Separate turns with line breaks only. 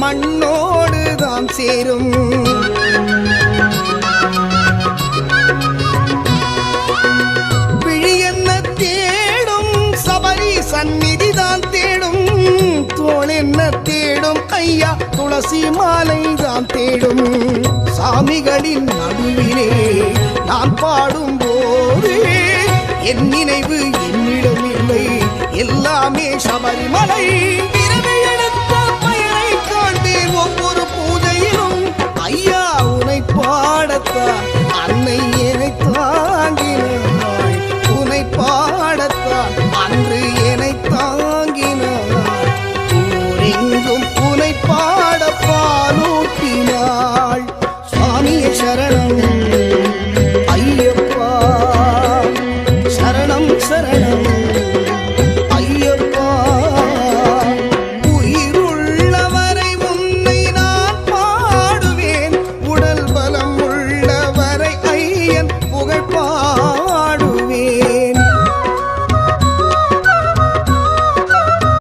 மண்ணோடு தான் சேரும். விழி என்ன தேடும் சபரி சந்நிதி தான் தேடும். தோள் என்ன தேடும் ஐயா துளசி மாலை தான் தேடும். சாமிகளின் நடுவிலே நான் பாடும் போது என் நினைவு என்னிடம் இல்லை, எல்லாமே சபரிமலை. எடுத்த பெயரை காண்பேன் ஒவ்வொரு பூஜையிலும். ஐயா உனை பாடத்தான் அன்னை என்னை தாங்கினாள். உனை பாடத்தான் அன்று என்னை தாங்கினாள். ஊரெங்கும் உனை பாட பாலூட்டினாள். சுவாமியே சரணம் ஐயப்பா, சரணம் சரணம்.